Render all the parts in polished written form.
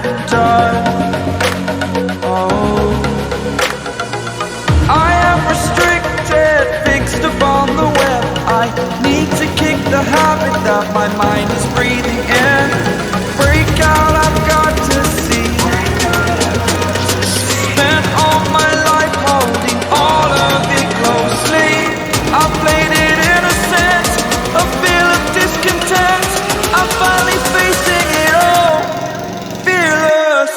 get done. Oh, I am restricted, fixed upon the web. I need to kick the habit that my mind is breathing in. Break out, I've got to see. Spent all my life holding all of it closely. I played it in a sense, a feel of discontent. I'm finally facing it all, fearless.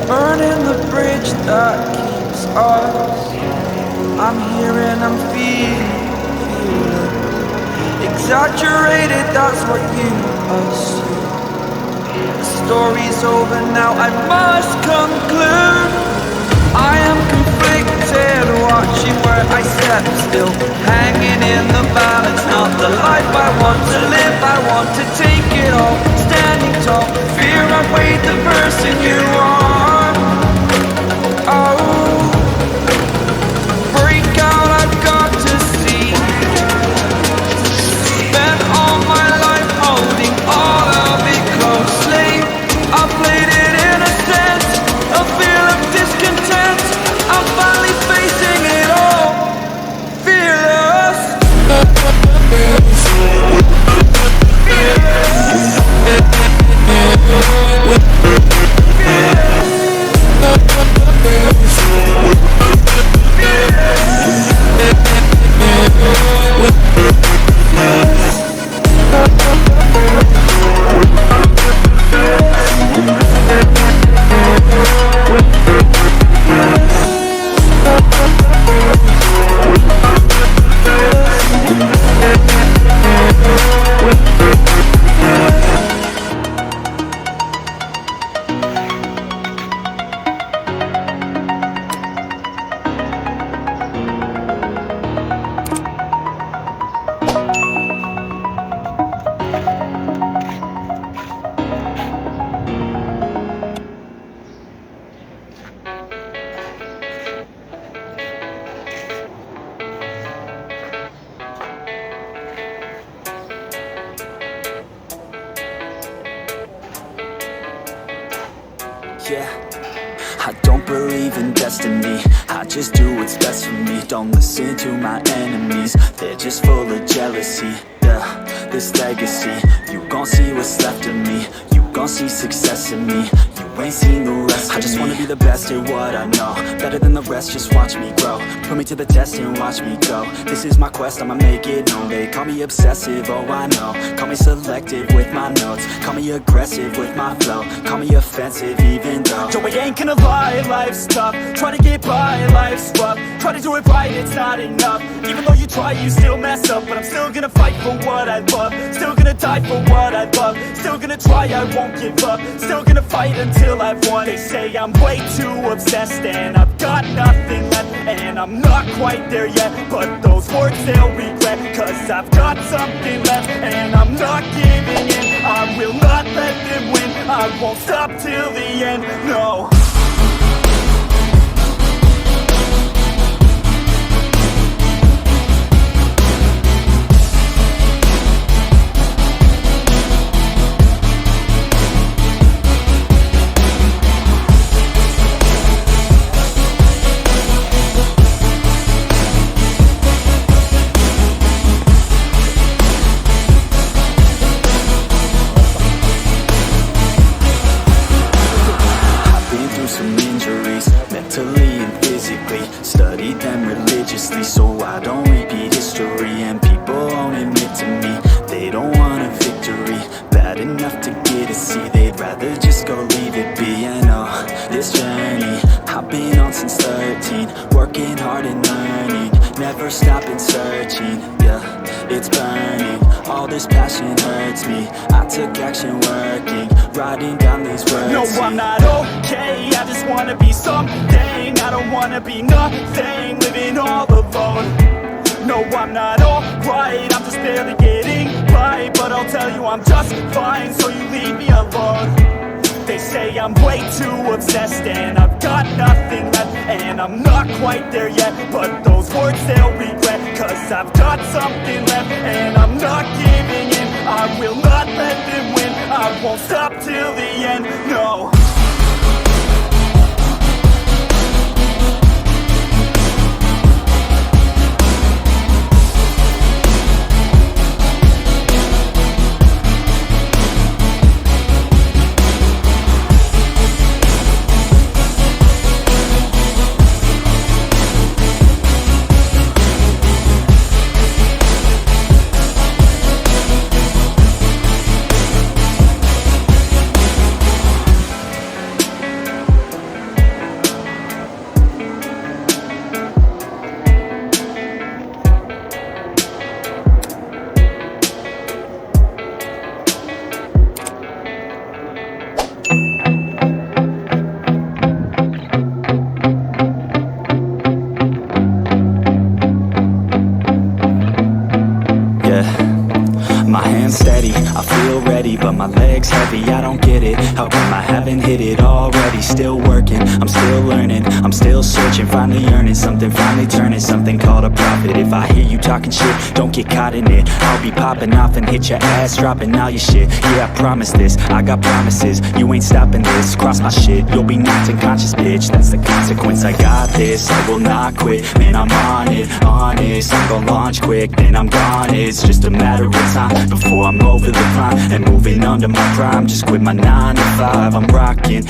Burning the bridge that keeps us. I'm here and I'm feeling exaggerated, that's what you assume. The story's over now, I must conclude. I am conflicted, watching where I step still, hanging in the balance. Not the life I want to live, I want to take it all. Standing tall, fear I weighed the person you are. Oh, break out, I've got to see. Spent all my life holding all of it closely. I played it in a sense, a feel of discontent. I'm finally facing it all, fearless. Yeah, I don't believe in destiny, I just do what's best for me. Don't listen to my enemies, they're just full of jealousy. Yeah, this legacy, you gon' see what's left of me. You gon' see success in me, you ain't seen the rest of me. I just wanna be the best at what I know, better than the rest, just watch me grow. Put me to the test and watch me go. This is my quest, I'ma make it known. They call me obsessive, oh I know. Call me selective with my notes, call me aggressive with my flow, call me offensive even though Joe, I ain't gonna lie, life's tough. Try to get by, life's rough. Try to do it right, it's not enough. Even though you try, you still mess up. But I'm still gonna fight for what I love, still gonna die for what I love, still gonna try, I won't give up, still gonna fight until I've won. They say I'm way too obsessed and I've got nothing left, and I'm not quite there yet, but those words they'll regret, cause I've got something left and I'm not giving in. I will not let them win, I won't stop till the end, no. So I don't repeat history, and people won't admit to me they don't want a victory bad enough to get a C. They'd rather just go leave it be. I know this journey I've been on since 13, working hard and learning, never stopping searching. Yeah, it's burning, All this passion hurts me. I took action working, writing down these words. No, I'm not okay, I just wanna be something. I don't wanna be nothing, living all alone. No, I'm not alright, I'm just barely getting by. But I'll tell you I'm just fine, so you leave me alone. They say I'm way too obsessed and I've got nothing left, and I'm not quite there yet, but those words they'll regret, cause I've got something left and I'm not giving in. I will not let them win, I won't stop till the end, no. But my legs heavy, I don't get it. How come I haven't hit it already? Still working, I'm still learning, I'm still searching, finally earning something, finally turning something called a profit. If I hear you talking shit, don't get caught in it. I'll be popping off and hit your ass, dropping all your shit. Yeah, I promise this, I got promises. You ain't stopping this, cross my shit, you'll be knocked unconscious, bitch. That's the consequence, I got this, I will not quit. Man, I'm on it, honest. I'm gon' launch quick, then I'm gone. It's just a matter of time before I'm over the climb and moving under my prime. Just quit my 9 to 5, I'm rocking.